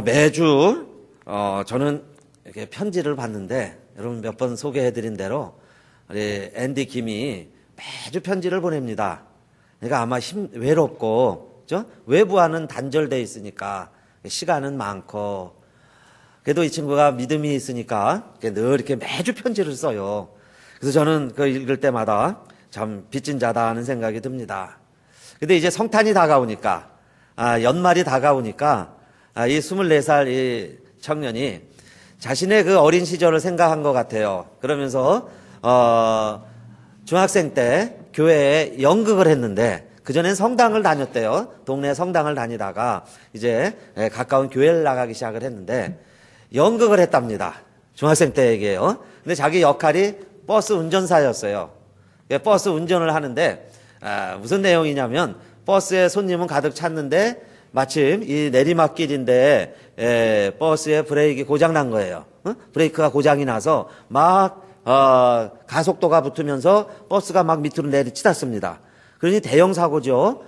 매주 저는 이렇게 편지를 받는데 여러분 몇 번 소개해드린 대로 우리 앤디 김이 매주 편지를 보냅니다. 그러니까 아마 외롭고 그죠? 외부와는 단절돼 있으니까 시간은 많고 그래도 이 친구가 믿음이 있으니까 늘 이렇게 매주 편지를 써요. 그래서 저는 그 읽을 때마다 참 빚진 자다 하는 생각이 듭니다. 근데 이제 성탄이 다가오니까 연말이 다가오니까 이 24살 이 청년이 자신의 그 어린 시절을 생각한 것 같아요. 그러면서 중학생 때 교회에 연극을 했는데 그전엔 성당을 다녔대요. 동네 성당을 다니다가 이제 가까운 교회를 나가기 시작을 했는데 연극을 했답니다. 중학생 때 얘기예요. 근데 자기 역할이 버스 운전사였어요. 버스 운전을 하는데 무슨 내용이냐면 버스에 손님은 가득 찼는데 마침 이 내리막길인데 버스에 브레이크 고장 난 거예요. 브레이크가 고장이 나서 막 가속도가 붙으면서 버스가 막 밑으로 내리치닫습니다. 그러니 대형 사고죠.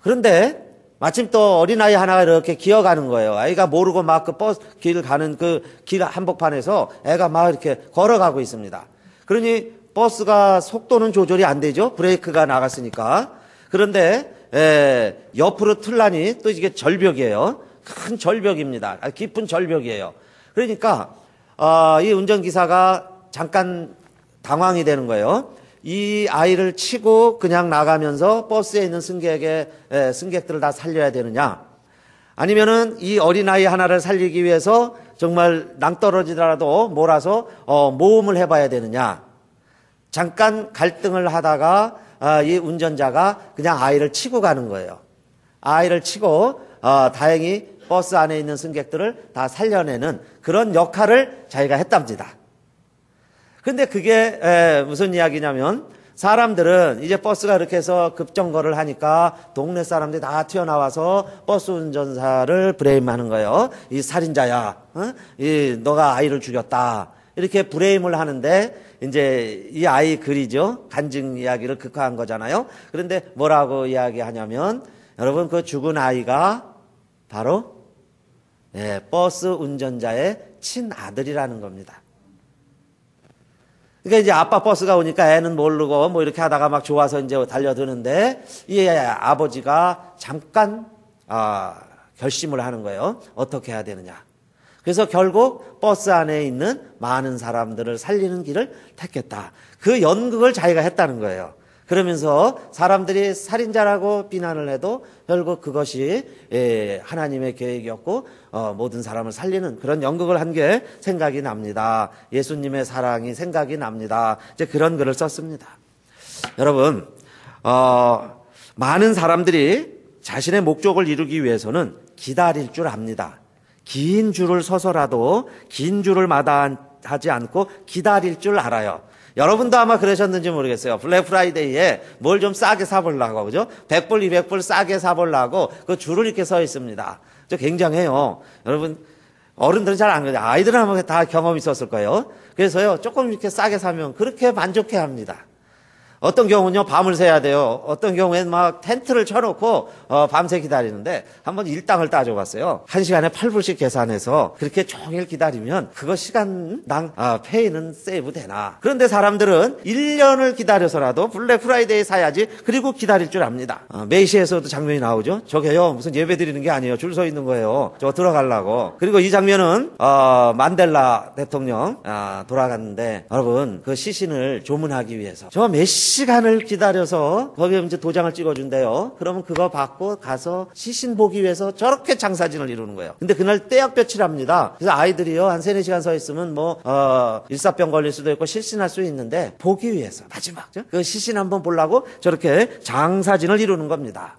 그런데 마침 또 어린아이 하나가 이렇게 기어가는 거예요. 아이가 모르고 막 그 버스 길 가는 그 길 한복판에서 애가 막 이렇게 걸어가고 있습니다. 그러니 버스가 속도는 조절이 안 되죠. 브레이크가 나갔으니까. 그런데 옆으로 틀라니 또 이게 절벽이에요. 큰 절벽입니다. 깊은 절벽이에요. 그러니까 이 운전기사가 잠깐 당황이 되는 거예요. 이 아이를 치고 그냥 나가면서 버스에 있는 승객들을 다 살려야 되느냐, 아니면은 이 어린아이 하나를 살리기 위해서 정말 낭떠러지더라도 몰아서 모험을 해봐야 되느냐. 잠깐 갈등을 하다가 이 운전자가 그냥 아이를 치고 가는 거예요. 아이를 치고 다행히 버스 안에 있는 승객들을 다 살려내는 그런 역할을 자기가 했답니다. 근데 그게 무슨 이야기냐면 사람들은 이제 버스가 이렇게 해서 급정거를 하니까 동네 사람들이 다 튀어나와서 버스 운전사를 브레임하는 거예요. 이 살인자야, 너가 아이를 죽였다, 이렇게 브레임을 하는데 이제 이 아이 글이죠. 간증 이야기를 극화한 거잖아요. 그런데 뭐라고 이야기하냐면 여러분 그 죽은 아이가 바로 버스 운전자의 친아들이라는 겁니다. 그러니까 이제 아빠 버스가 오니까 애는 모르고 뭐 이렇게 하다가 막 좋아서 이제 달려드는데 이 아버지가 잠깐 결심을 하는 거예요. 어떻게 해야 되느냐. 그래서 결국 버스 안에 있는 많은 사람들을 살리는 길을 택했다. 그 연극을 자기가 했다는 거예요. 그러면서 사람들이 살인자라고 비난을 해도 결국 그것이 하나님의 계획이었고 모든 사람을 살리는 그런 연극을 한 게 생각이 납니다. 예수님의 사랑이 생각이 납니다. 이제 그런 글을 썼습니다. 여러분, 많은 사람들이 자신의 목적을 이루기 위해서는 기다릴 줄 압니다. 긴 줄을 서서라도 긴 줄을 마다하지 않고 기다릴 줄 알아요. 여러분도 아마 그러셨는지 모르겠어요. 블랙 프라이데이에 뭘 좀 싸게 사보려고, 그죠? 100불, 200불 싸게 사보려고 그 줄을 이렇게 서 있습니다. 저 굉장해요. 여러분, 어른들은 잘 안 그래요. 아이들은 아마 다 경험이 있었을 거예요. 그래서요, 조금 이렇게 싸게 사면 그렇게 만족해 합니다. 어떤 경우는요, 밤을 새야 돼요. 어떤 경우에는 막 텐트를 쳐놓고 밤새 기다리는데 한번 일당을 따져봤어요. 1시간에 8불씩 계산해서 그렇게 종일 기다리면 그거 시간당 페이는 세이브 되나. 그런데 사람들은 1년을 기다려서라도 블랙 프라이데이 사야지. 그리고 기다릴 줄 압니다. 메이시에서도 장면이 나오죠. 저게요, 무슨 예배 드리는 게 아니에요. 줄 서 있는 거예요. 저 들어가려고. 그리고 이 장면은 만델라 대통령 돌아갔는데 여러분 그 시신을 조문하기 위해서 저 몇 시간을 기다려서 거기에 이제 도장을 찍어준대요. 그러면 그거 받고 가서 시신 보기 위해서 저렇게 장사진을 이루는 거예요. 근데 그날 떼약볕이랍니다. 그래서 아이들이요 한 3-4시간 서 있으면 뭐 일사병 걸릴 수도 있고 실신할 수 있는데 보기 위해서 마지막 그 시신 한번 보려고 저렇게 장사진을 이루는 겁니다.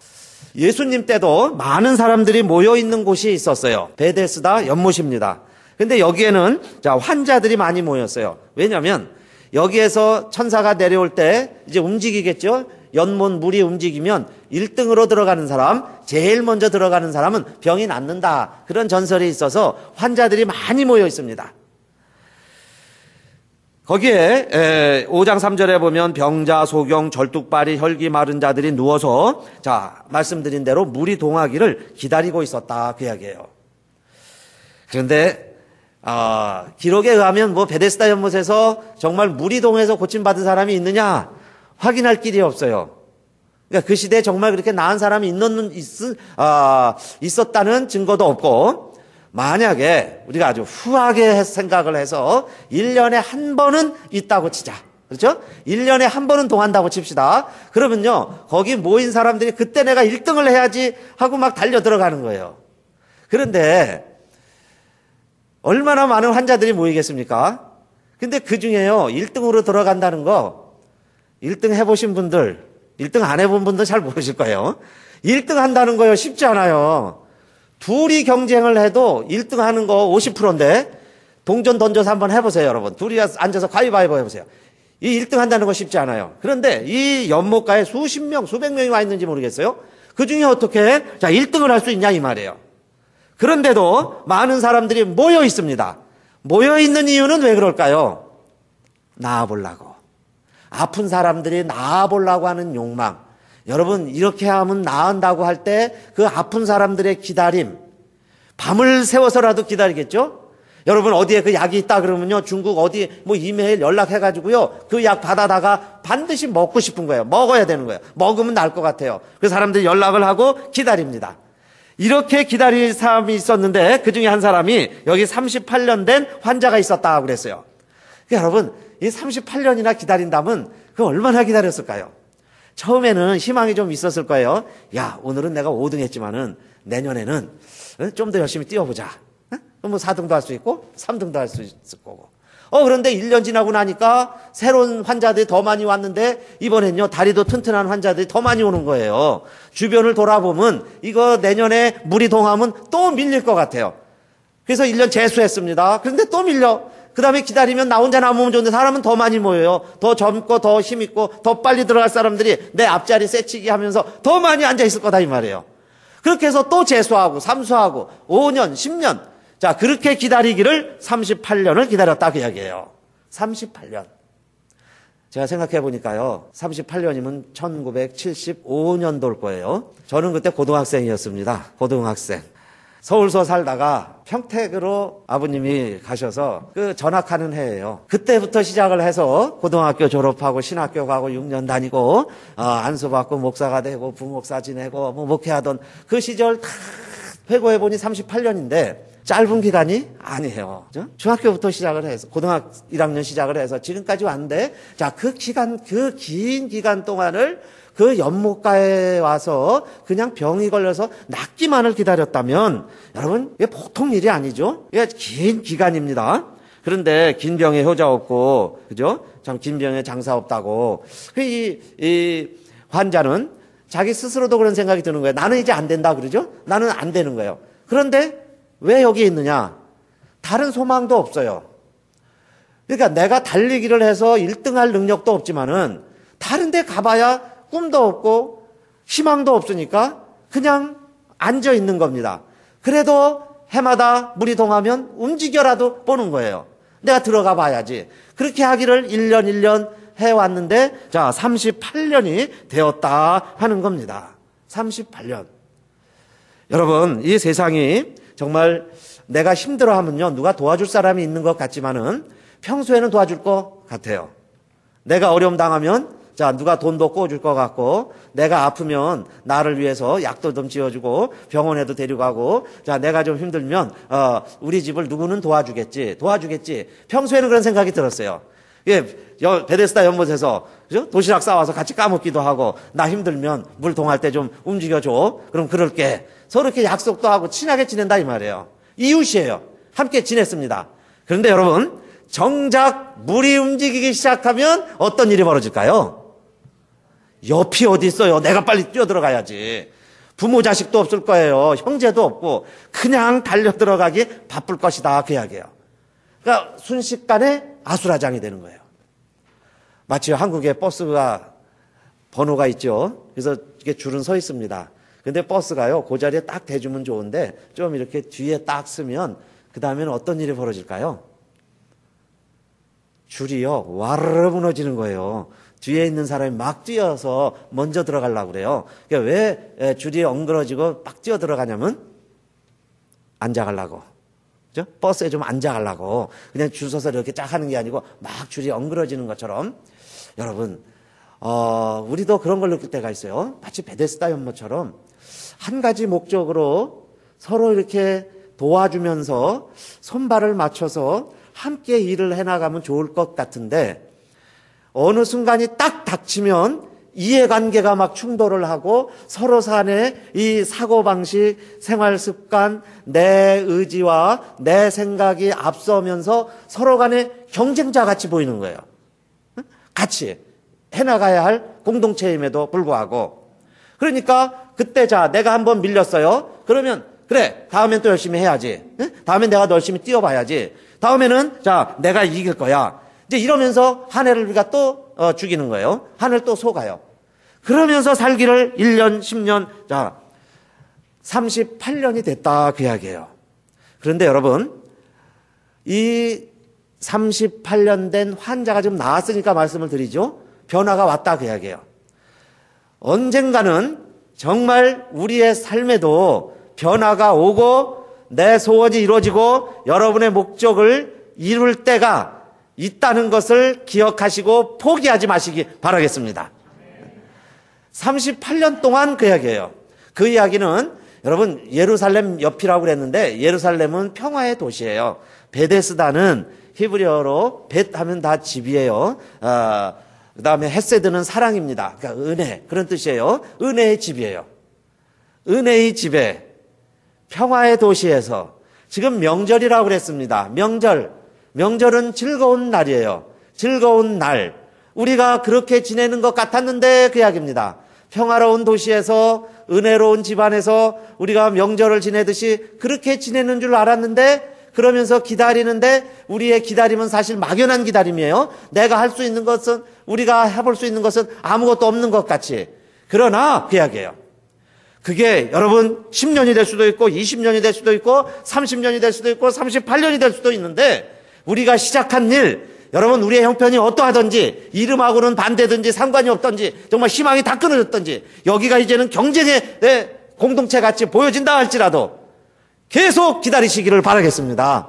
예수님 때도 많은 사람들이 모여 있는 곳이 있었어요. 베데스다 연못입니다. 근데 여기에는 환자들이 많이 모였어요. 왜냐하면 여기에서 천사가 내려올 때 이제 움직이겠죠. 연못 물이 움직이면 1등으로 들어가는 사람, 제일 먼저 들어가는 사람은 병이 낫는다. 그런 전설이 있어서 환자들이 많이 모여 있습니다. 거기에 5장 3절에 보면 병자, 소경, 절뚝발이, 혈기 마른 자들이 누워서 말씀드린 대로 물이 동하기를 기다리고 있었다. 그 이야기예요. 그런데 기록에 의하면 뭐 베데스다 연못에서 정말 무리동에서 고침받은 사람이 있느냐 확인할 길이 없어요. 그러니까 그 시대에 정말 그렇게 나은 사람이 있었다는 증거도 없고, 만약에 우리가 아주 후하게 생각을 해서 1년에 한 번은 있다고 치자. 그렇죠? 1년에 한 번은 동한다고 칩시다. 그러면요, 거기 모인 사람들이 그때 내가 1등을 해야지 하고 막 달려 들어가는 거예요. 그런데 얼마나 많은 환자들이 모이겠습니까? 근데 그 중에요, 1등으로 들어간다는 거, 1등 해보신 분들, 1등 안 해본 분들 잘 모르실 거예요. 1등 한다는 거요, 쉽지 않아요. 둘이 경쟁을 해도 1등 하는 거 50%인데, 동전 던져서 한번 해보세요, 여러분. 둘이 앉아서 가위바위보 해보세요. 이 1등 한다는 거 쉽지 않아요. 그런데 이 연못가에 수십 명, 수백 명이 와 있는지 모르겠어요. 그 중에 어떻게, 1등을 할 수 있냐, 이 말이에요. 그런데도 많은 사람들이 모여 있습니다. 모여 있는 이유는 왜 그럴까요? 나아보려고. 아픈 사람들이 나아보려고 하는 욕망. 여러분, 이렇게 하면 나은다고 할 때 그 아픈 사람들의 기다림, 밤을 새워서라도 기다리겠죠? 여러분, 어디에 그 약이 있다 그러면요, 중국 어디 뭐 이메일 연락해가지고요, 그 약 받아다가 반드시 먹고 싶은 거예요. 먹어야 되는 거예요. 먹으면 나을 것 같아요. 그 사람들이 연락을 하고 기다립니다. 이렇게 기다릴 사람이 있었는데, 그 중에 한 사람이 여기 38년 된 환자가 있었다고 그랬어요. 그러니까 여러분, 이 38년이나 기다린다면 그 얼마나 기다렸을까요? 처음에는 희망이 좀 있었을 거예요. 야, 오늘은 내가 5등 했지만은 내년에는 좀 더 열심히 뛰어보자. 뭐 4등도 할 수 있고 3등도 할 수 있을 거고. 그런데 1년 지나고 나니까 새로운 환자들이 더 많이 왔는데, 이번엔요, 다리도 튼튼한 환자들이 더 많이 오는 거예요. 주변을 돌아보면 이거 내년에 물이 동하면 또 밀릴 것 같아요. 그래서 1년 재수했습니다. 그런데 또 밀려. 그 다음에 기다리면 나 혼자 남으면 좋은데 사람은 더 많이 모여요. 더 젊고 더 힘있고 더 빨리 들어갈 사람들이 내 앞자리 쎄치기 하면서 더 많이 앉아있을 거다 이 말이에요. 그렇게 해서 또 재수하고 삼수하고 5년 10년, 자, 그렇게 기다리기를 38년을 기다렸다 그 이야기예요. 38년. 제가 생각해 보니까요, 38년이면 1975년도일 거예요. 저는 그때 고등학생이었습니다. 고등학생. 서울서 살다가 평택으로 아버님이 가셔서 그 전학하는 해예요. 그때부터 시작을 해서 고등학교 졸업하고 신학교 가고 6년 다니고 안수받고 목사가 되고 부목사 지내고 뭐 목회하던 그 시절 다 회고해 보니 38년인데 짧은 기간이 아니에요. 그죠? 중학교부터 시작을 해서 고등학교 1학년 시작을 해서 지금까지 왔는데, 자, 그 긴 기간 동안을 그 연못가에 와서 그냥 병이 걸려서 낫기만을 기다렸다면, 여러분, 이게 보통 일이 아니죠? 이게 긴 기간입니다. 그런데 긴 병에 효자 없고, 그죠? 참, 긴 병에 장사 없다고. 이 환자는 자기 스스로도 그런 생각이 드는 거예요. 나는 이제 안 된다, 그러죠? 나는 안 되는 거예요. 그런데 왜 여기 있느냐? 다른 소망도 없어요. 그러니까 내가 달리기를 해서 1등할 능력도 없지만은 다른 데 가봐야 꿈도 없고 희망도 없으니까 그냥 앉아 있는 겁니다. 그래도 해마다 물이 동하면 움직여라도 보는 거예요. 내가 들어가 봐야지. 그렇게 하기를 1년 1년 해왔는데, 자, 38년이 되었다 하는 겁니다. 38년. 여러분, 이 세상이 정말 내가 힘들어하면요, 누가 도와줄 사람이 있는 것 같지만은 평소에는 도와줄 것 같아요. 내가 어려움 당하면, 자, 누가 돈도 꿔줄 것 같고, 내가 아프면 나를 위해서 약도 좀 지어주고 병원에도 데려가고, 자, 내가 좀 힘들면 우리 집을 누구는 도와주겠지. 평소에는 그런 생각이 들었어요. 예, 베데스다 연못에서, 그죠? 도시락 싸와서 같이 까먹기도 하고, 나 힘들면 물 동할 때 좀 움직여줘. 그럼 그럴게. 서로 이렇게 약속도 하고 친하게 지낸다 이 말이에요. 이웃이에요. 함께 지냈습니다. 그런데 여러분, 정작 물이 움직이기 시작하면 어떤 일이 벌어질까요? 옆이 어디 있어요? 내가 빨리 뛰어들어가야지. 부모 자식도 없을 거예요. 형제도 없고 그냥 달려 들어가기 바쁠 것이다 그 이야기예요. 그러니까 순식간에 아수라장이 되는 거예요. 마치 한국에 버스가 번호가 있죠. 그래서 이게 줄은 서 있습니다. 근데 버스가요, 그 자리에 딱 대주면 좋은데 좀 이렇게 뒤에 딱 쓰면 그 다음에는 어떤 일이 벌어질까요? 줄이요, 와르르 무너지는 거예요. 뒤에 있는 사람이 막 뛰어서 먼저 들어가려고 그래요. 그러니까 왜 줄이 엉그러지고 막 뛰어 들어가냐면 앉아가려고. 그죠? 버스에 좀 앉아가려고 그냥 줄 서서 이렇게 쫙 하는 게 아니고 막 줄이 엉그러지는 것처럼 여러분, 우리도 그런 걸 느낄 때가 있어요. 마치 베데스다 연못처럼 한 가지 목적으로 서로 이렇게 도와주면서 손발을 맞춰서 함께 일을 해나가면 좋을 것 같은데 어느 순간이 딱 닥치면 이해관계가 막 충돌을 하고 서로 간의 이 사고방식, 생활습관, 내 의지와 내 생각이 앞서면서 서로 간에 경쟁자 같이 보이는 거예요. 같이 해나가야 할 공동체임에도 불구하고. 그러니까 그때 자 내가 한번 밀렸어요. 그러면 그래 다음엔 또 열심히 해야지. 다음엔 내가 더 열심히 뛰어봐야지. 다음에는 자 내가 이길 거야. 이제 이러면서 한 해를 우리가 또 죽이는 거예요. 한 해를 또 속아요. 그러면서 살기를 1년, 10년, 자 38년이 됐다 그 이야기예요. 그런데 여러분 이 38년 된 환자가 좀 나았으니까 말씀을 드리죠. 변화가 왔다 그 이야기예요. 언젠가는 정말 우리의 삶에도 변화가 오고 내 소원이 이루어지고 여러분의 목적을 이룰 때가 있다는 것을 기억하시고 포기하지 마시기 바라겠습니다. 38년 동안 그 이야기예요. 그 이야기는 여러분 예루살렘 옆이라고 그랬는데 예루살렘은 평화의 도시예요. 베데스다는 히브리어로 벳 하면 다 집이에요. 그 다음에 헤세드는 사랑입니다. 그러니까 은혜 그런 뜻이에요. 은혜의 집이에요. 은혜의 집에 평화의 도시에서 지금 명절이라고 그랬습니다. 명절은 즐거운 날이에요. 즐거운 날. 우리가 그렇게 지내는 것 같았는데 그 이야기입니다. 평화로운 도시에서 은혜로운 집안에서 우리가 명절을 지내듯이 그렇게 지내는 줄 알았는데 그러면서 기다리는데 우리의 기다림은 사실 막연한 기다림이에요. 내가 할 수 있는 것은 우리가 해볼 수 있는 것은 아무것도 없는 것 같이. 그러나 그 이야기예요. 그게 여러분 10년이 될 수도 있고 20년이 될 수도 있고 30년이 될 수도 있고 38년이 될 수도 있는데 우리가 시작한 일 여러분 우리의 형편이 어떠하든지 이름하고는 반대든지 상관이 없든지 정말 희망이 다 끊어졌든지 여기가 이제는 경쟁의 공동체 같이 보여진다 할지라도 계속 기다리시기를 바라겠습니다.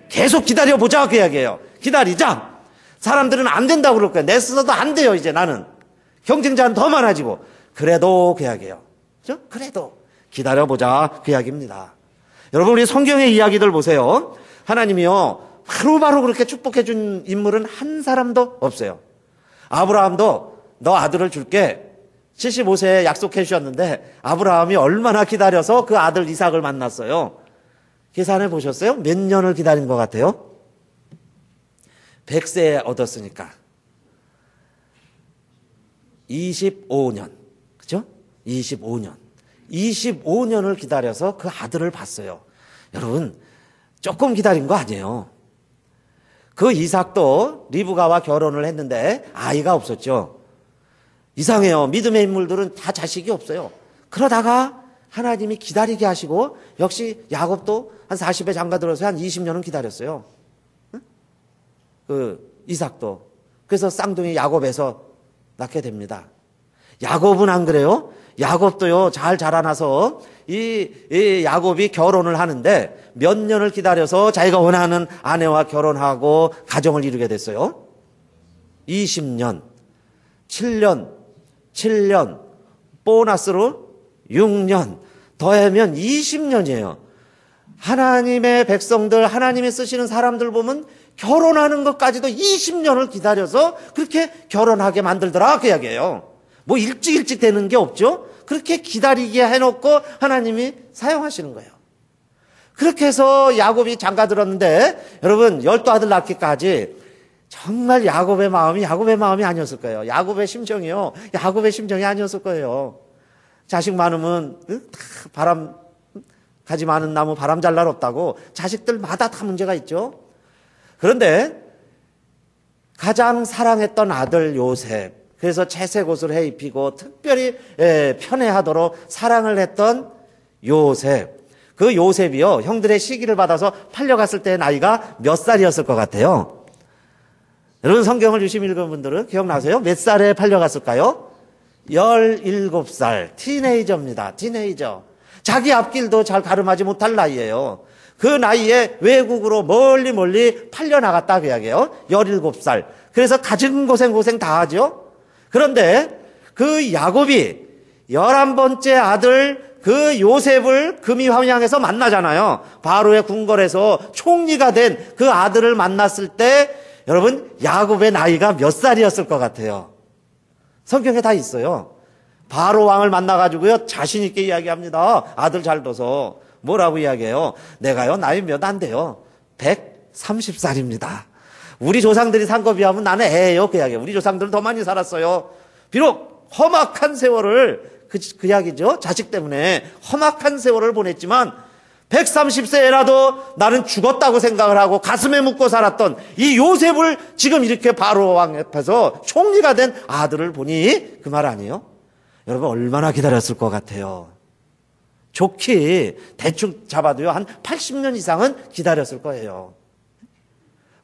계속 기다려보자 그 이야기예요. 기다리자. 사람들은 안 된다고 그럴 거예요. 내 스스로도 안 돼요 이제 나는. 경쟁자는 더 많아지고. 그래도 그 이야기예요. 그렇죠? 그래도 기다려보자 그 이야기입니다. 여러분 우리 성경의 이야기들 보세요. 하나님이요 바로바로 그렇게 축복해 준 인물은 한 사람도 없어요. 아브라함도 너 아들을 줄게 75세에 약속해 주셨는데 아브라함이 얼마나 기다려서 그 아들 이삭을 만났어요. 계산해 보셨어요? 몇 년을 기다린 것 같아요? 100세에 얻었으니까 25년 그죠? 25년을 기다려서 그 아들을 봤어요. 여러분 조금 기다린 거 아니에요. 그 이삭도 리브가와 결혼을 했는데 아이가 없었죠. 이상해요. 믿음의 인물들은 다 자식이 없어요. 그러다가 하나님이 기다리게 하시고 역시 야곱도 한 40에 장가들어서 한 20년은 기다렸어요. 그 이삭도. 그래서 쌍둥이 야곱에서 낳게 됩니다. 야곱은 안 그래요? 야곱도요 잘 자라나서 이 야곱이 결혼을 하는데 몇 년을 기다려서 자기가 원하는 아내와 결혼하고 가정을 이루게 됐어요. 20년, 7년, 보너스로 6년, 더하면 20년이에요. 하나님의 백성들, 하나님이 쓰시는 사람들 보면 결혼하는 것까지도 20년을 기다려서 그렇게 결혼하게 만들더라 그 이야기예요. 뭐 일찍 되는 게 없죠. 그렇게 기다리게 해놓고 하나님이 사용하시는 거예요. 그렇게 해서 야곱이 장가들었는데 여러분 12아들 낳기까지 정말 야곱의 마음이 아니었을 거예요. 야곱의 심정이요. 야곱의 심정이 아니었을 거예요. 자식 많으면 다 바람 가지 많은 나무 바람 잘 날 없다고 자식들마다 다 문제가 있죠. 그런데 가장 사랑했던 아들 요셉 그래서 채색 옷을 해 입히고 특별히 편애하도록 사랑을 했던 요셉. 그 요셉이요. 형들의 시기를 받아서 팔려갔을 때 나이가 몇 살이었을 것 같아요? 여러분 성경을 유심히 읽은 분들은 기억나세요? 몇 살에 팔려갔을까요? 17살. 티네이저입니다. 티네이저. 자기 앞길도 잘 가름하지 못할 나이예요. 그 나이에 외국으로 멀리 팔려나갔다 그 이야기예요. 17살. 그래서 가진 고생 다 하죠. 그런데 그 야곱이 11번째 아들 그 요셉을 금이 환양해서 만나잖아요. 바로의 궁궐에서 총리가 된 그 아들을 만났을 때 여러분 야곱의 나이가 몇 살이었을 것 같아요? 성경에 다 있어요. 바로 왕을 만나가지고요 자신 있게 이야기합니다. 아들 잘 둬서 뭐라고 이야기해요? 내가요 나이 몇 안 돼요. 130살입니다. 우리 조상들이 산 거 비하면 나는 애예요. 그 이야기예요. 우리 조상들은 더 많이 살았어요. 비록 험악한 세월을 그 이야기죠. 자식 때문에 험악한 세월을 보냈지만 130세라도 나는 죽었다고 생각을 하고 가슴에 묻고 살았던 이 요셉을 지금 이렇게 바로 왕 앞에서 총리가 된 아들을 보니 그 말 아니에요? 여러분 얼마나 기다렸을 것 같아요? 좋게 대충 잡아도요 한 80년 이상은 기다렸을 거예요.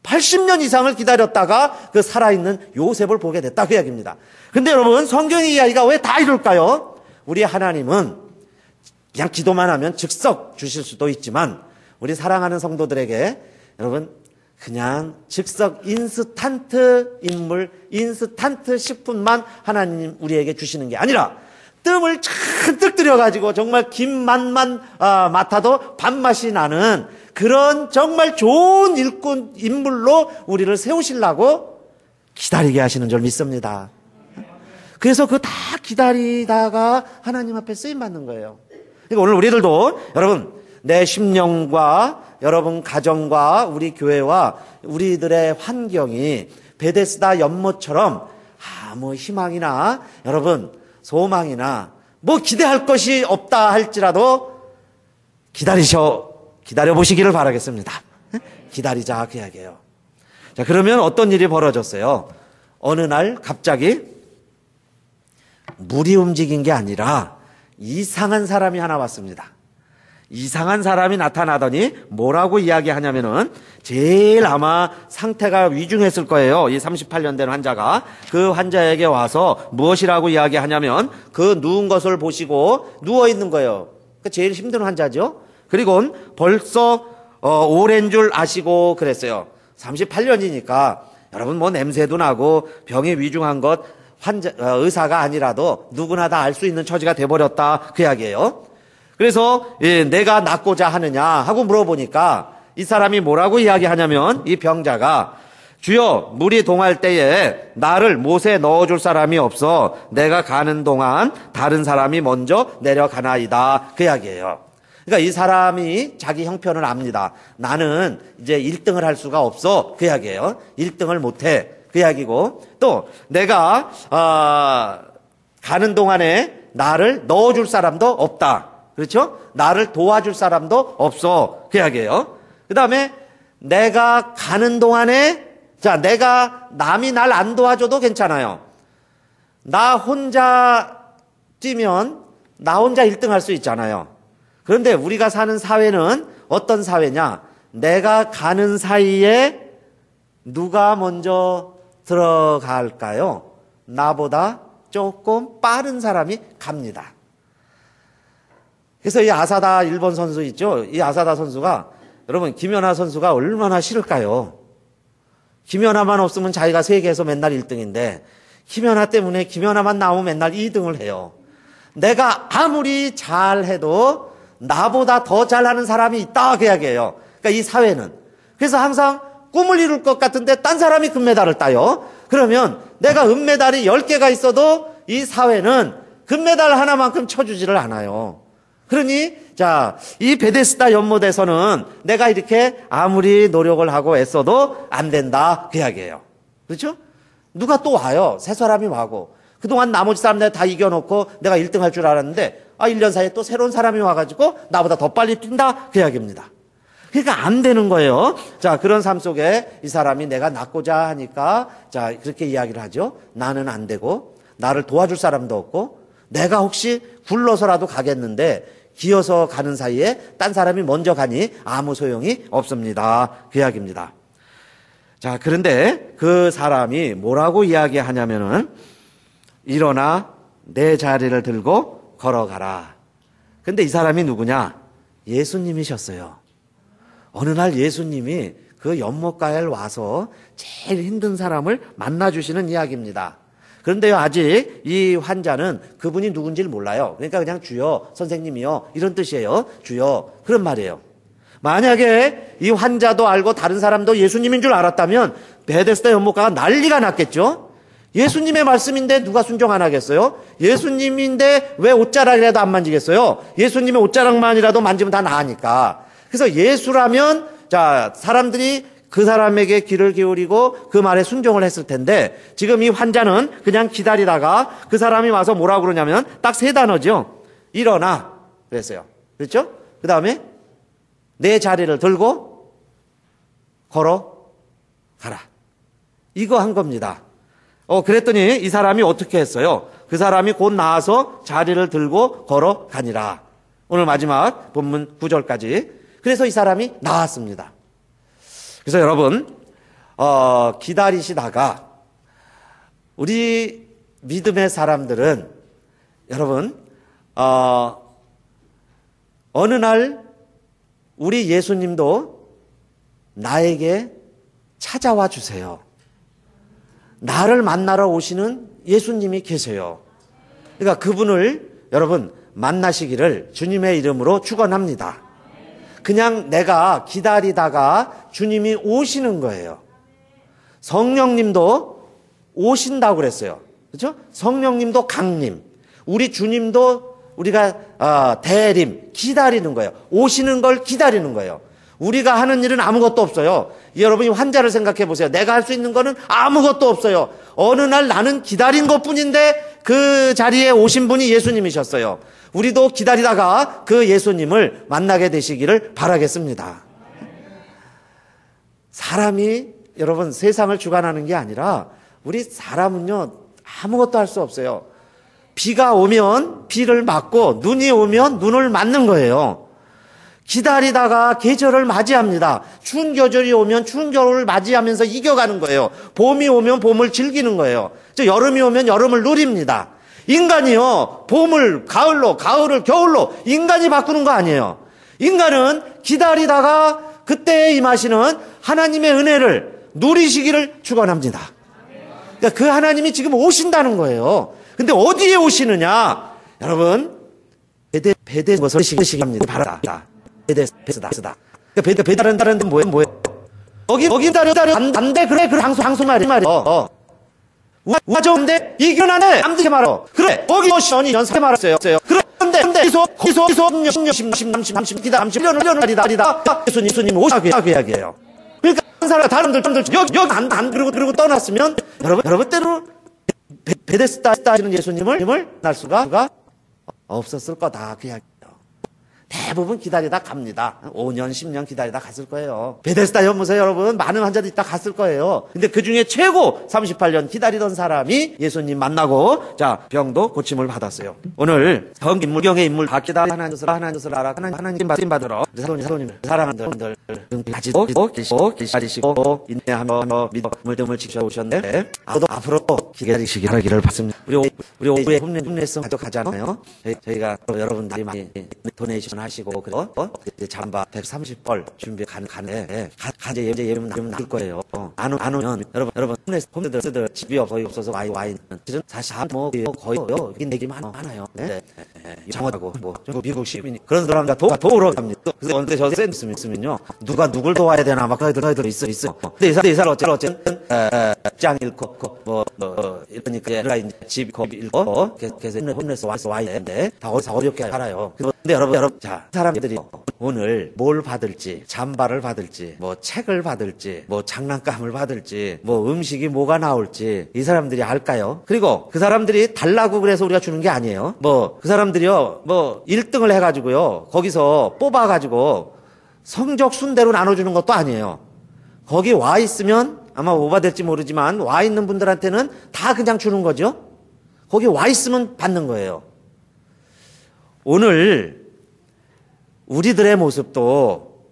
80년 이상을 기다렸다가 그 살아있는 요셉을 보게 됐다 그 이야기입니다. 근데 여러분 성경의 이야기가 왜 다 이럴까요? 우리 하나님은 그냥 기도만 하면 즉석 주실 수도 있지만 우리 사랑하는 성도들에게 여러분 그냥 즉석 인스턴트 인물, 인스턴트 식품만 하나님 우리에게 주시는 게 아니라 뜸을 잔뜩 들여가지고 정말 긴 맛만 맡아도 밥맛이 나는 그런 정말 좋은 일꾼 인물로 우리를 세우시려고 기다리게 하시는 줄 믿습니다. 그래서 그 다 기다리다가 하나님 앞에 쓰임받는 거예요. 그러니까 오늘 우리들도 여러분 내 심령과 여러분 가정과 우리 교회와 우리들의 환경이 베데스다 연못처럼 아무 희망이나 여러분 소망이나 뭐 기대할 것이 없다 할지라도 기다려 보시기를 바라겠습니다. 기다리자 그 이야기예요. 자, 그러면 어떤 일이 벌어졌어요? 어느 날 갑자기 물이 움직인 게 아니라 이상한 사람이 하나 왔습니다. 이상한 사람이 나타나더니 뭐라고 이야기하냐면은 제일 아마 상태가 위중했을 거예요. 이 38년 된 환자가 그 환자에게 와서 무엇이라고 이야기하냐면 그 누운 것을 보시고 누워 있는 거예요. 그러니까 제일 힘든 환자죠. 그리고 벌써 오랜 줄 아시고 그랬어요. 38년이니까 여러분 뭐 냄새도 나고 병이 위중한 것 의사가 아니라도 누구나 다 알 수 있는 처지가 돼버렸다 그 이야기예요. 그래서 내가 낫고자 하느냐 하고 물어보니까 이 사람이 뭐라고 이야기하냐면 이 병자가 주여 물이 동할 때에 나를 못에 넣어줄 사람이 없어 내가 가는 동안 다른 사람이 먼저 내려가나이다 그 이야기예요. 그러니까 이 사람이 자기 형편을 압니다. 나는 이제 1등을 할 수가 없어 그 이야기예요. 1등을 못해 그 이야기고 또 내가 가는 동안에 나를 넣어줄 사람도 없다. 그렇죠? 나를 도와줄 사람도 없어 그 이야기예요. 그 다음에 내가 가는 동안에 남이 날 안 도와줘도 괜찮아요. 나 혼자 뛰면 나 혼자 1등 할 수 있잖아요. 그런데 우리가 사는 사회는 어떤 사회냐? 내가 가는 사이에 누가 먼저 들어갈까요? 나보다 조금 빠른 사람이 갑니다. 그래서 이 아사다 일본 선수 있죠? 이 아사다 선수가 여러분 김연아 선수가 얼마나 싫을까요? 김연아만 없으면 자기가 세계에서 맨날 1등인데 김연아 때문에 김연아만 나오면 맨날 2등을 해요. 내가 아무리 잘해도 나보다 더 잘하는 사람이 있다 그 이야기예요. 그러니까 이 사회는 그래서 항상 꿈을 이룰 것 같은데 딴 사람이 금메달을 따요. 그러면 내가 은메달이 10개가 있어도 이 사회는 금메달 하나만큼 쳐주지를 않아요. 그러니 이 베데스다 연못에서는 내가 이렇게 아무리 노력을 하고 애써도 안 된다 그 이야기예요. 그렇죠? 누가 또 와요. 새 사람이 와고 그동안 나머지 사람들 다 이겨놓고 내가 1등 할 줄 알았는데 1년 사이에 또 새로운 사람이 와가지고 나보다 더 빨리 뛴다 그 이야기입니다. 그러니까 안 되는 거예요. 그런 삶 속에 이 사람이 내가 낫고자 하니까 그렇게 이야기를 하죠. 나는 안 되고 나를 도와줄 사람도 없고 내가 혹시 굴러서라도 가겠는데 기어서 가는 사이에 딴 사람이 먼저 가니 아무 소용이 없습니다. 그 이야기입니다. 그런데 그 사람이 뭐라고 이야기하냐면은 일어나 내 자리를 들고 걸어가라. 근데 이 사람이 누구냐? 예수님이셨어요. 어느 날 예수님이 그 연못가에 와서 제일 힘든 사람을 만나주시는 이야기입니다. 그런데요, 아직 이 환자는 그분이 누군지를 몰라요. 그러니까 그냥 주여, 선생님이요, 이런 뜻이에요. 주여, 그런 말이에요. 만약에 이 환자도 알고 다른 사람도 예수님인 줄 알았다면 베데스다 연못가가 난리가 났겠죠. 예수님의 말씀인데 누가 순종 안 하겠어요? 예수님인데 왜 옷자락이라도 안 만지겠어요? 예수님의 옷자락만이라도 만지면 다 나으니까. 그래서 예수라면 자, 사람들이 그 사람에게 귀를 기울이고 그 말에 순종을 했을 텐데 지금 이 환자는 그냥 기다리다가 그 사람이 와서 뭐라고 그러냐면 딱 세 단어죠. 일어나 그랬어요. 그렇죠? 그 다음에 내 자리를 들고 걸어가라. 이거 한 겁니다. 그랬더니 이 사람이 어떻게 했어요? 그 사람이 곧 나와서 자리를 들고 걸어가니라. 오늘 마지막 본문 9절까지. 그래서 이 사람이 나왔습니다. 그래서 여러분, 기다리시다가 우리 믿음의 사람들은 여러분, 어느 날 우리 예수님도 나에게 찾아와 주세요. 나를 만나러 오시는 예수님이 계세요. 그러니까 그분을 여러분 만나시기를 주님의 이름으로 축원합니다. 그냥 내가 기다리다가 주님이 오시는 거예요. 성령님도 오신다고 그랬어요. 그렇죠? 성령님도 강림, 우리 주님도 우리가 대림, 기다리는 거예요. 오시는 걸 기다리는 거예요. 우리가 하는 일은 아무것도 없어요. 여러분이 환자를 생각해 보세요. 내가 할 수 있는 거는 아무것도 없어요. 어느 날 나는 기다린 것뿐인데 그 자리에 오신 분이 예수님이셨어요. 우리도 기다리다가 그 예수님을 만나게 되시기를 바라겠습니다. 사람이 여러분 세상을 주관하는 게 아니라 우리 사람은요 아무것도 할 수 없어요. 비가 오면 비를 맞고 눈이 오면 눈을 맞는 거예요. 기다리다가 계절을 맞이합니다. 추운 계절이 오면 추운 겨울을 맞이하면서 이겨가는 거예요. 봄이 오면 봄을 즐기는 거예요. 여름이 오면 여름을 누립니다. 인간이요, 봄을 가을로, 가을을 겨울로 인간이 바꾸는 거 아니에요. 인간은 기다리다가 그때에 임하시는 하나님의 은혜를 누리시기를 축원합니다. 그러니까 그 하나님이 지금 오신다는 거예요. 근데 어디에 오시느냐? 여러분, 베데 것을 시기합니다. 바라다. 베데스다. 그러니까 베다른 데는 뭐예요? 거기 다려 안돼 그래 방수 말이에요. 우아정데 이겨나네 남들게 말어. 그래 거기 시원이 연습해 말았어요. 그런데 거기서 30 기다 30년을 다리다 예수님 오시고 이야기해요. 그러니까 한 사람 다른들 여기 안 그러고 떠났으면 여러분 때로 베데스다 하시는 예수님을 날 수가 없었을 거다 그 이야기예요. 대부분 기다리다 갑니다. 5년, 10년 기다리다 갔을 거예요. 베데스다 연못에 여러분 많은 환자들이 있다 갔을 거예요. 근데 그 중에 최고 38년 기다리던 사람이 예수님 만나고 자 병도 고침을 받았어요. 오늘 성경의 인물 밖에다 하나님 것을 알아 하나님 받으러 사도님을 사랑하는 분들 가지고 기다리시고 인내하며 믿음을 지켜오셨는데 앞으로 기다리시기 바라기를 받습니다. 우리 오후에 홈레슨 가져가잖아요. 저희가 여러분들이 많이 도네이션 하시고 그래서 이제 잠바 130벌 준비 가는데 이제 예금 나올 거예요. 안 오면 여러분 홈레스들 집이 거의 없어서 와 있는 사실 뭐 거의 여기 내기 많아요. 네. 장어하고 뭐 미국 시민이 그런 사람들 도우러 갑니다. 그래서 언제 저 센스 있으면요 누가 누굴 도와야 되나 막 그들 있어. 근데 이 사람 어쨌든 짱 잃고 뭐 이러니까 이제 집 거기 잃고 그래서 홈레스 와 있는데 다 어렵게 살아요. 근데 여러분 자 사람들이 오늘 뭘 받을지 잠바를 받을지 뭐 책을 받을지 뭐 장난감을 받을지 뭐 음식이 뭐가 나올지 이 사람들이 알까요? 그리고 그 사람들이 달라고 그래서 우리가 주는 게 아니에요. 뭐 그 사람들이요 뭐 1등을 해가지고요 거기서 뽑아가지고 성적 순대로 나눠주는 것도 아니에요. 거기 와 있으면 아마 뭐가 될지 모르지만 와 있는 분들한테는 다 그냥 주는 거죠. 거기 와 있으면 받는 거예요. 오늘 우리들의 모습도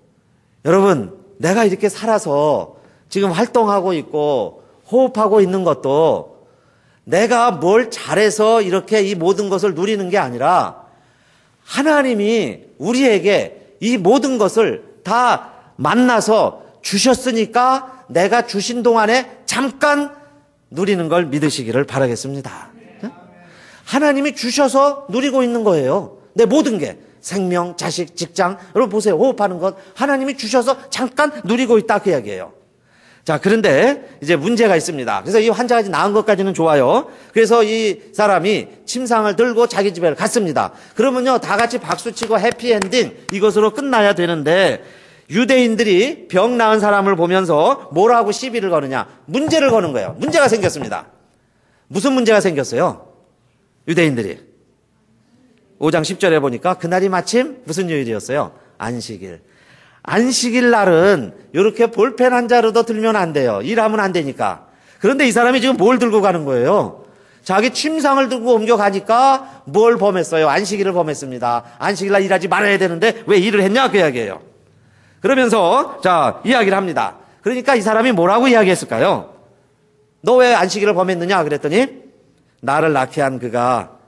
여러분 내가 이렇게 살아서 지금 활동하고 있고 호흡하고 있는 것도 내가 뭘 잘해서 이렇게 이 모든 것을 누리는 게 아니라 하나님이 우리에게 이 모든 것을 다 만나서 주셨으니까 내가 주신 동안에 잠깐 누리는 걸 믿으시기를 바라겠습니다. 하나님이 주셔서 누리고 있는 거예요. 내 모든 게 생명, 자식, 직장, 여러분 보세요. 호흡하는 것 하나님이 주셔서 잠깐 누리고 있다 그 이야기예요. 자, 그런데 이제 문제가 있습니다. 그래서 이 환자가 나은 것까지는 좋아요. 그래서 이 사람이 침상을 들고 자기 집에 갔습니다. 그러면요, 다 같이 박수치고 해피엔딩 이것으로 끝나야 되는데 유대인들이 병 나은 사람을 보면서 뭐라고 시비를 거느냐? 문제를 거는 거예요. 문제가 생겼습니다. 무슨 문제가 생겼어요? 유대인들이 5장 10절에 보니까 그날이 마침 무슨 요일이었어요? 안식일. 안식일 날은 이렇게 볼펜 한 자루도 들면 안 돼요. 일하면 안 되니까. 그런데 이 사람이 지금 뭘 들고 가는 거예요? 자기 침상을 들고 옮겨가니까 뭘 범했어요? 안식일을 범했습니다. 안식일 날 일하지 말아야 되는데 왜 일을 했냐? 그 이야기예요. 그러면서 자, 이야기를 합니다. 그러니까 이 사람이 뭐라고 이야기했을까요? 너 왜 안식일을 범했느냐? 그랬더니 나를 낳게 한 그가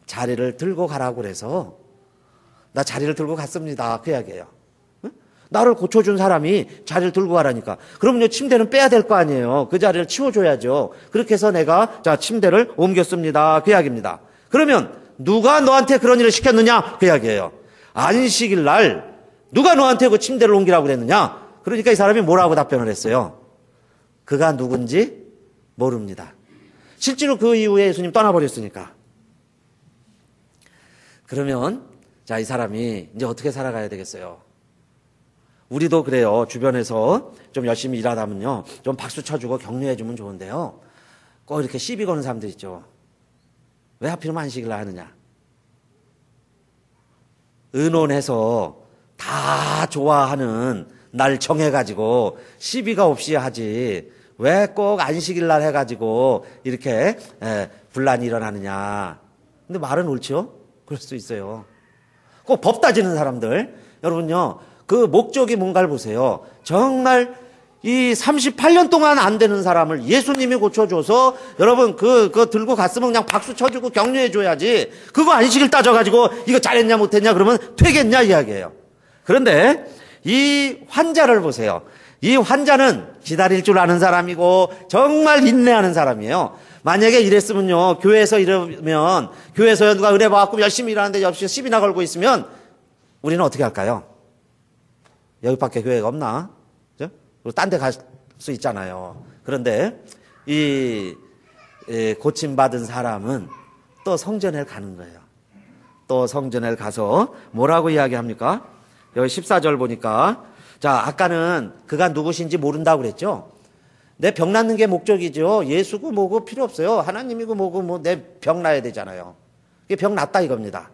자리를 들고 가라고 그래서 나 자리를 들고 갔습니다. 그 이야기예요. 나를 고쳐준 사람이 자리를 들고 가라니까. 그러면요, 침대는 빼야 될 거 아니에요. 그 자리를 치워줘야죠. 그렇게 해서 내가 자, 침대를 옮겼습니다. 그 이야기입니다. 그러면 누가 너한테 그런 일을 시켰느냐? 그 이야기예요. 안식일 날 누가 너한테 그 침대를 옮기라고 그랬느냐? 그러니까 이 사람이 뭐라고 답변을 했어요? 그가 누군지 모릅니다. 실제로 그 이후에 예수님 떠나버렸으니까. 그러면 자, 이 사람이 이제 어떻게 살아가야 되겠어요? 우리도 그래요. 주변에서 좀 열심히 일하다면요, 좀 박수 쳐주고 격려해주면 좋은데요, 꼭 이렇게 시비 거는 사람들 있죠. 왜 하필이면 안식일 날 하느냐? 의논해서 다 좋아하는 날 정해가지고 시비가 없이 하지 왜 꼭 안식일 날 해가지고 이렇게 분란이 일어나느냐. 근데 말은 옳죠? 그럴 수 있어요. 꼭 법 따지는 사람들, 여러분요, 그 목적이 뭔가를 보세요. 정말 이 38년 동안 안 되는 사람을 예수님이 고쳐줘서 여러분 그거 들고 갔으면 그냥 박수 쳐주고 격려해줘야지. 그거 안식일 따져가지고 이거 잘했냐 못했냐 그러면 되겠냐 이야기예요. 그런데 이 환자를 보세요. 이 환자는 기다릴 줄 아는 사람이고 정말 인내하는 사람이에요. 만약에 이랬으면요, 교회에서 이러면, 교회에서 누가 의뢰 받고 열심히 일하는데 옆에서 시비나 걸고 있으면 우리는 어떻게 할까요? 여기밖에 교회가 없나? 그죠? 딴 데 갈 수 있잖아요. 그런데 이 고침받은 사람은 또 성전에 가는 거예요. 또 성전에 가서 뭐라고 이야기합니까? 여기 14절 보니까, 자, 아까는 그가 누구신지 모른다고 그랬죠? 내 병 낫는 게 목적이죠. 예수고 뭐고 필요 없어요. 하나님이고 뭐고 뭐 내 병 나야 되잖아요. 이게 병 낫다 이겁니다.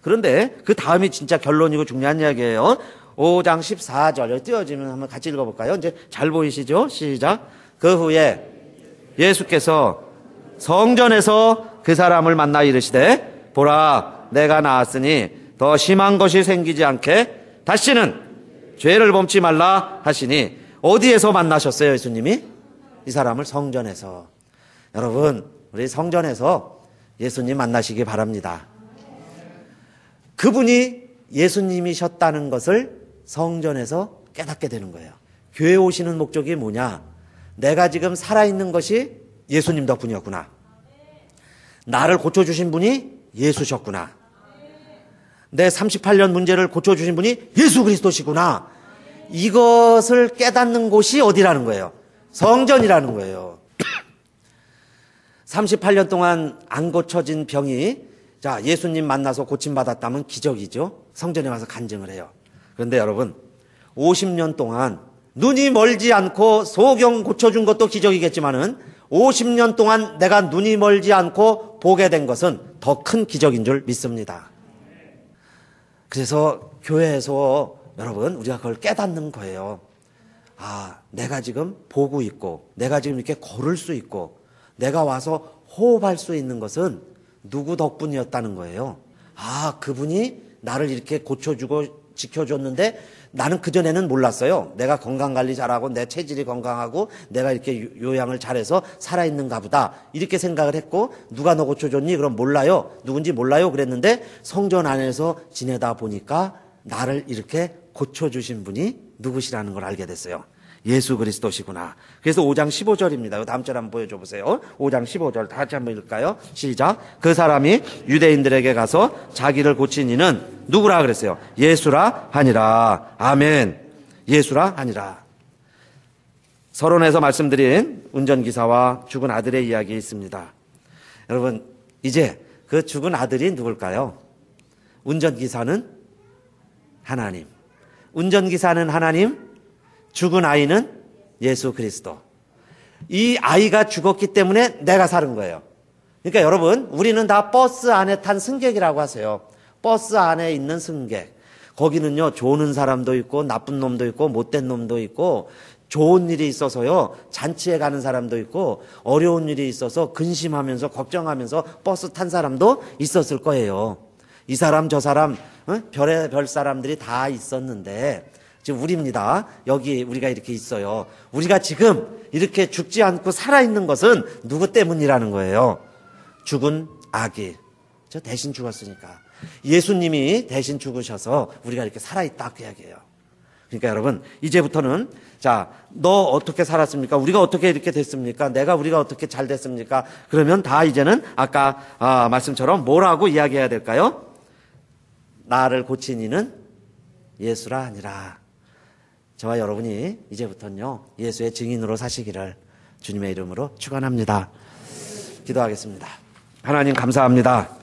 그런데 그 다음이 진짜 결론이고 중요한 이야기예요. 5장 14절 여기 띄워지면 한번 같이 읽어볼까요? 이제 잘 보이시죠? 시작. 그 후에 예수께서 성전에서 그 사람을 만나 이르시되 보라 내가 나았으니 더 심한 것이 생기지 않게 다시는 죄를 범치 말라 하시니 어디에서 만나셨어요? 예수님이 이 사람을 성전에서. 여러분 우리 성전에서 예수님 만나시기 바랍니다. 그분이 예수님이셨다는 것을 성전에서 깨닫게 되는 거예요. 교회 오시는 목적이 뭐냐? 내가 지금 살아있는 것이 예수님 덕분이었구나. 나를 고쳐주신 분이 예수셨구나. 내 38년 문제를 고쳐주신 분이 예수 그리스도시구나. 이것을 깨닫는 곳이 어디라는 거예요? 성전이라는 거예요. 38년 동안 안 고쳐진 병이 자 예수님 만나서 고침받았다면 기적이죠. 성전에 와서 간증을 해요. 그런데 여러분 50년 동안 눈이 멀지 않고 소경 고쳐준 것도 기적이겠지만은 50년 동안 내가 눈이 멀지 않고 보게 된 것은 더 큰 기적인 줄 믿습니다. 그래서 교회에서 여러분 우리가 그걸 깨닫는 거예요. 아, 내가 지금 보고 있고 내가 지금 이렇게 걸을 수 있고 내가 와서 호흡할 수 있는 것은 누구 덕분이었다는 거예요. 아, 그분이 나를 이렇게 고쳐주고 지켜줬는데 나는 그전에는 몰랐어요. 내가 건강관리 잘하고 내 체질이 건강하고 내가 이렇게 요양을 잘해서 살아있는가 보다 이렇게 생각을 했고 누가 너 고쳐줬니? 그럼 몰라요. 누군지 몰라요. 그랬는데 성전 안에서 지내다 보니까 나를 이렇게 고쳐주신 분이 누구시라는 걸 알게 됐어요. 예수 그리스도시구나. 그래서 5장 15절입니다. 다음 절 한번 보여줘 보세요. 5장 15절 다 같이 한번 읽을까요? 시작. 그 사람이 유대인들에게 가서 자기를 고친 이는 누구라 그랬어요? 예수라 하니라. 아멘. 예수라 하니라. 서론에서 말씀드린 운전기사와 죽은 아들의 이야기 있습니다. 여러분, 이제 그 죽은 아들이 누굴까요? 운전기사는 하나님. 운전기사는 하나님, 죽은 아이는 예수 그리스도. 이 아이가 죽었기 때문에 내가 사는 거예요. 그러니까 여러분, 우리는 다 버스 안에 탄 승객이라고 하세요. 버스 안에 있는 승객. 거기는요, 좋은 사람도 있고 나쁜 놈도 있고 못된 놈도 있고 좋은 일이 있어서요, 잔치에 가는 사람도 있고 어려운 일이 있어서 근심하면서 걱정하면서 버스 탄 사람도 있었을 거예요. 이 사람 저 사람 별의별 사람들이 다 있었는데 지금 우리입니다. 여기 우리가 이렇게 있어요. 우리가 지금 이렇게 죽지 않고 살아있는 것은 누구 때문이라는 거예요? 죽은 아기. 저 대신 죽었으니까. 예수님이 대신 죽으셔서 우리가 이렇게 살아있다 그 이야기예요. 그러니까 여러분, 이제부터는 자, 너 어떻게 살았습니까? 우리가 어떻게 이렇게 됐습니까? 우리가 어떻게 잘 됐습니까? 그러면 다 이제는 아까 말씀처럼 뭐라고 이야기해야 될까요? 나를 고친 이는 예수라 하니라. 저와 여러분이 이제부터는요, 예수의 증인으로 사시기를 주님의 이름으로 축원합니다. 기도하겠습니다. 하나님 감사합니다.